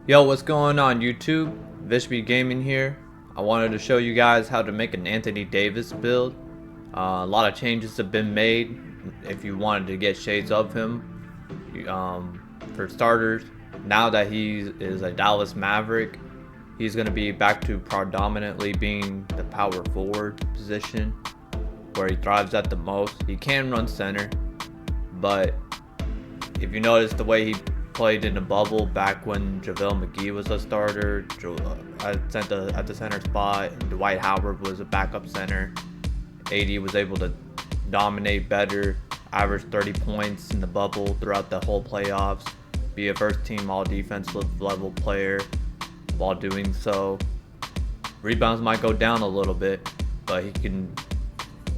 Yo, what's going on YouTube? VISHBEGAMIN here. I wanted to show you guys how to make an Anthony Davis build. A lot of changes have been made if you wanted to get shades of him. For starters, now that he is a Dallas Maverick, he's going to be back to predominantly being the power forward position where he thrives at the most. He can run center, but if you notice the way he played in the bubble back when JaVale McGee was a starter at the center spot, and Dwight Howard was a backup center, AD was able to dominate better, average 30 points in the bubble throughout the whole playoffs, be a first team all defensive level player while doing so. Rebounds might go down a little bit, but he can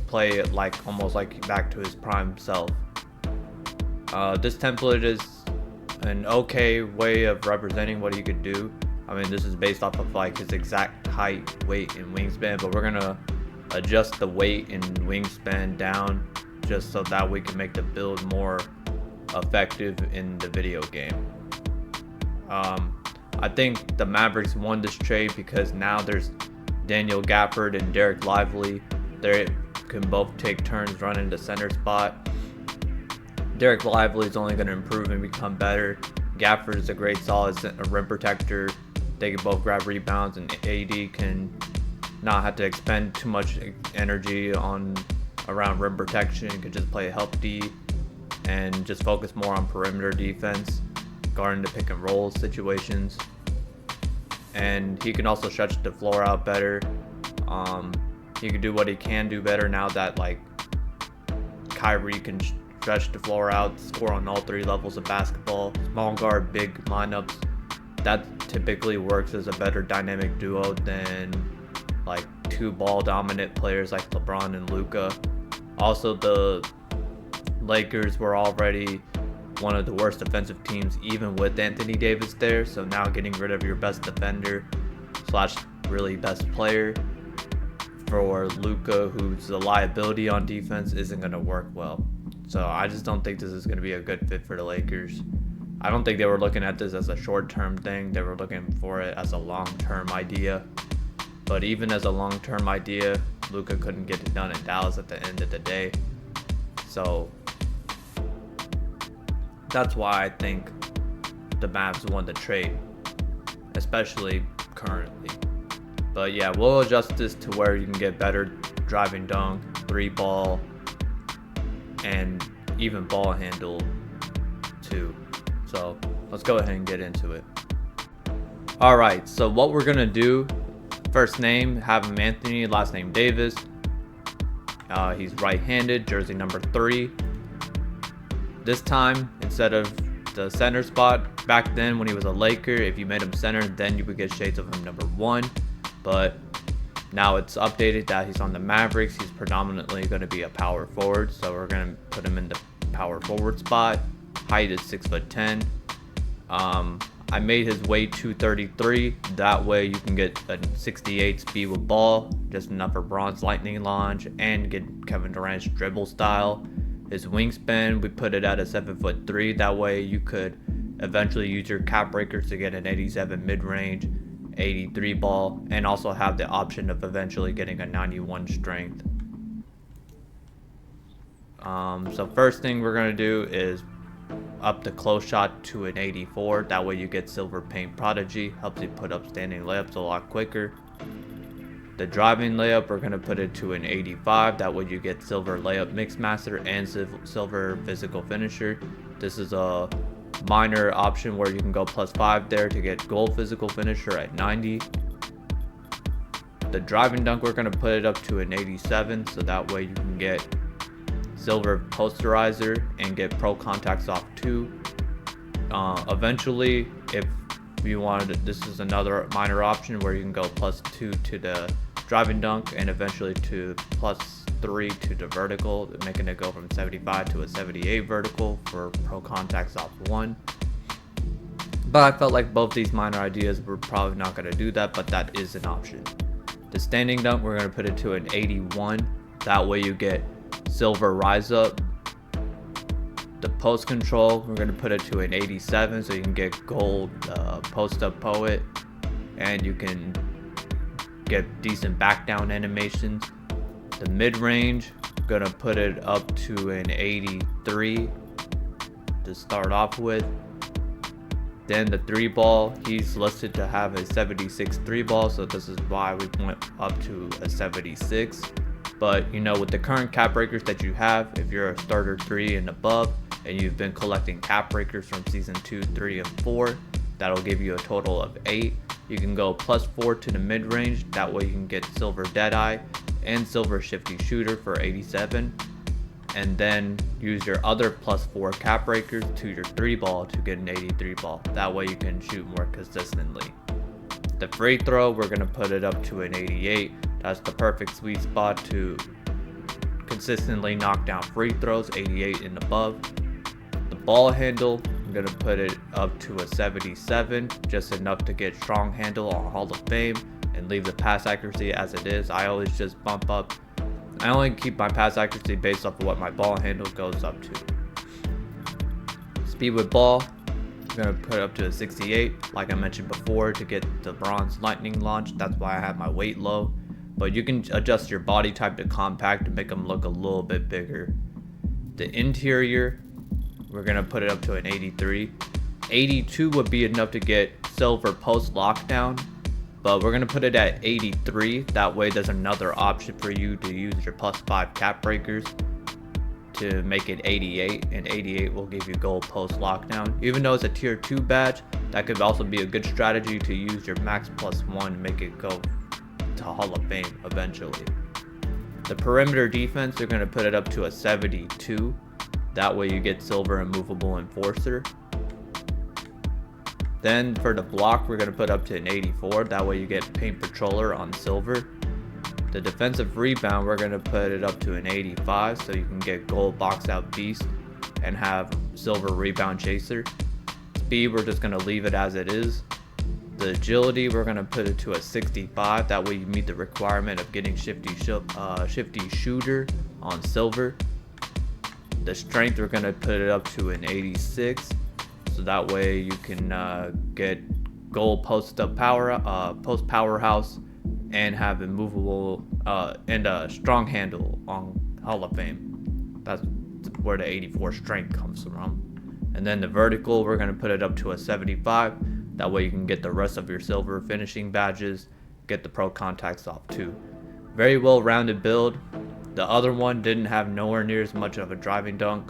play it like almost like back to his prime self. This template is an okay way of representing what he could do. I mean, this is based off of like his exact height, weight, and wingspan, but we're gonna adjust the weight and wingspan down just so that we can make the build more effective in the video game. I think the Mavericks won this trade because now there's Daniel Gafford and Derek Lively. They can both take turns running the center spot. Derek Lively is only going to improve and become better. Gafford is a great solid rim protector. They can both grab rebounds, and AD can not have to expend too much energy around rim protection. He can just play help D and just focus more on perimeter defense, guarding the pick and roll situations. And he can also stretch the floor out better. He can do what he can do better now that like Kyrie can stretch the floor out, score on all three levels of basketball. Small guard, big lineups, that typically works as a better dynamic duo than like two ball dominant players like LeBron and Luka. Also, the Lakers were already one of the worst defensive teams even with Anthony Davis there, so now getting rid of your best defender / really best player for Luka, who's a liability on defense, isn't going to work well. So I just don't think this is going to be a good fit for the Lakers. I don't think they were looking at this as a short-term thing. They were looking for it as a long-term idea. But even as a long-term idea, Luka couldn't get it done in Dallas at the end of the day. So that's why I think the Mavs won the trade, especially currently. But yeah, we'll adjust this to where you can get better driving dunk, 3-ball, and even ball handle too. So let's go ahead and get into it. Alright, so what we're gonna do, first name, have him Anthony, last name Davis. He's right-handed, jersey number 3. This time, instead of the center spot, back then when he was a Laker, if you made him center, then you would get shades of him number 1. But now it's updated that he's on the Mavericks. He's predominantly going to be a power forward, so we're going to put him in the power forward spot. Height is 6'10". I made his weight 233. That way you can get a 68 speed with ball, just enough for Bron's lightning launch, and get Kevin Durant's dribble style. His wingspan, we put it at a 7'3". That way you could eventually use your cap breakers to get an 87 mid-range, 83 ball, and also have the option of eventually getting a 91 strength. So first thing we're going to do is up the close shot to an 84. That way you get silver paint prodigy, helps you put up standing layups a lot quicker. The driving layup, we're going to put it to an 85. That way you get silver layup mix master and silver physical finisher. This is a minor option where you can go +5 there to get gold physical finisher at 90. The driving dunk, we're going to put it up to an 87, so that way you can get silver posterizer and get pro contacts off 2. Eventually, if you wanted, this is another minor option where you can go +2 to the driving dunk and eventually to +3 to the vertical, making it go from 75 to a 78 vertical for pro contacts off 1. But I felt like both these minor ideas were probably not going to do that, but that is an option. The standing dunk, we're going to put it to an 81. That way you get silver rise up. The post control, we're going to put it to an 87 so you can get gold post up poet, and you can get decent back down animations. The mid range, gonna put it up to an 83 to start off with. Then the 3-ball, he's listed to have a 76 3-ball, so this is why we went up to a 76. But you know, with the current cap breakers that you have, if you're a starter 3 and above and you've been collecting cap breakers from season 2, 3, and 4, that'll give you a total of 8. You can go +4 to the mid range, that way you can get silver Deadeye and silver shifty shooter for 87, and then use your other +4 cap breakers to your 3-ball to get an 83 ball. That way you can shoot more consistently. The free throw, we're going to put it up to an 88. That's the perfect sweet spot to consistently knock down free throws, 88 and above. The ball handle, I'm going to put it up to a 77, just enough to get strong handle on Hall of Fame and leave the pass accuracy as it is. I always just bump up. I only keep my pass accuracy based off of what my ball handle goes up to. Speed with ball, I'm going to put it up to a 68, like I mentioned before, to get the bronze lightning launch. That's why I have my weight low. But you can adjust your body type to compact to make them look a little bit bigger. The interior, we're going to put it up to an 83. 82 would be enough to get silver post lockdown, but we're going to put it at 83. That way there's another option for you to use your +5 cap breakers to make it 88, and 88 will give you gold post lockdown. Even though it's a tier 2 badge, that could also be a good strategy to use your max +1 to make it go to Hall of Fame eventually. The perimeter defense, they're going to put it up to a 72. That way you get silver immovable enforcer. Then for the block, we're going to put up to an 84. That way you get paint patroller on silver. The defensive rebound, we're going to put it up to an 85 so you can get gold box out beast and have silver rebound chaser. Speed, we're just going to leave it as it is. The agility, we're going to put it to a 65. That way you meet the requirement of getting shifty shooter on silver. The strength, we're going to put it up to an 86. So that way you can get gold post powerhouse and have immovable and a strong handle on Hall of Fame. That's where the 84 strength comes from. And then the vertical, we're going to put it up to a 75. That way you can get the rest of your silver finishing badges, get the pro contacts off too. Very well rounded build. The other one didn't have nowhere near as much of a driving dunk.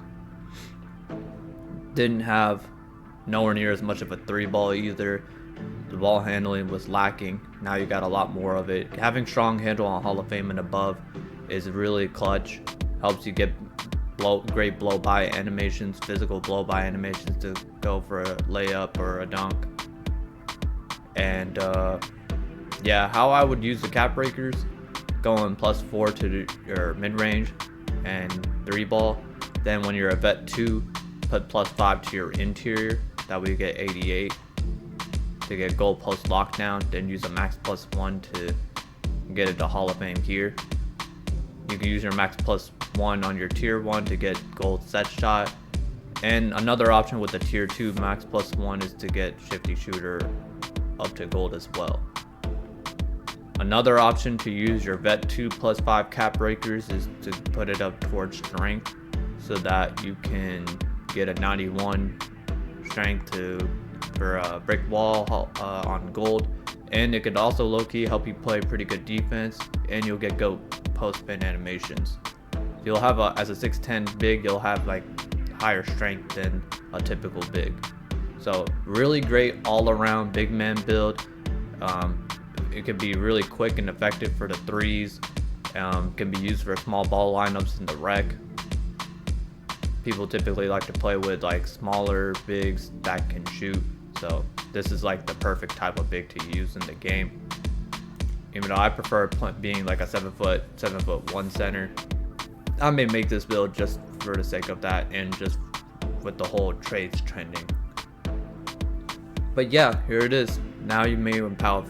Didn't have nowhere near as much of a 3-ball either. The ball handling was lacking. Now you got a lot more of it. Having strong handle on Hall of Fame and above is really clutch. Helps you get great blow by animations, physical blow by animations to go for a layup or a dunk. And yeah, how I would use the cap breakers, going +4 to your mid range and 3-ball. Then when you're a vet 2, put +5 to your interior. That way you get 88 to get gold post lockdown. Then use a max +1 to get it to Hall of Fame here. You can use your max +1 on your tier 1 to get gold set shot. And another option with the tier 2 max +1 is to get shifty shooter up to gold as well. Another option to use your vet 2 +5 cap breakers is to put it up towards strength so that you can get a 91 strength for a brick wall on gold, and it could also low-key help you play pretty good defense, and you'll get go post spin animations. You'll have as a 6'10 big, you'll have like higher strength than a typical big. So really great all-around big man build. It could be really quick and effective for the threes. Can be used for small ball lineups in the rec. People typically like to play with like smaller bigs that can shoot. So this is like the perfect type of big to use in the game. Even though I prefer being like a 7'1" center, I may make this build just for the sake of that and just with the whole trades trending. But yeah, here it is. Now you may power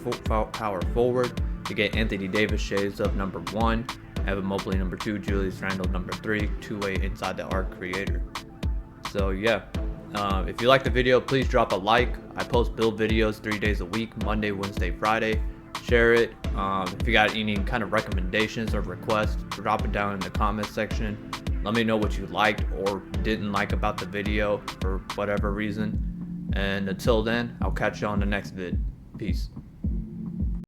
forward to get Anthony Davis shades of number 1, Evan Mobley number 2, Julius Randle number 3, two-way inside the arc creator. So yeah, if you like the video, please drop a like. I post build videos 3 days a week, Monday, Wednesday, Friday. Share it. If you got any kind of recommendations or requests, drop it down in the comment section. Let me know what you liked or didn't like about the video for whatever reason. And until then, I'll catch you on the next vid. Peace.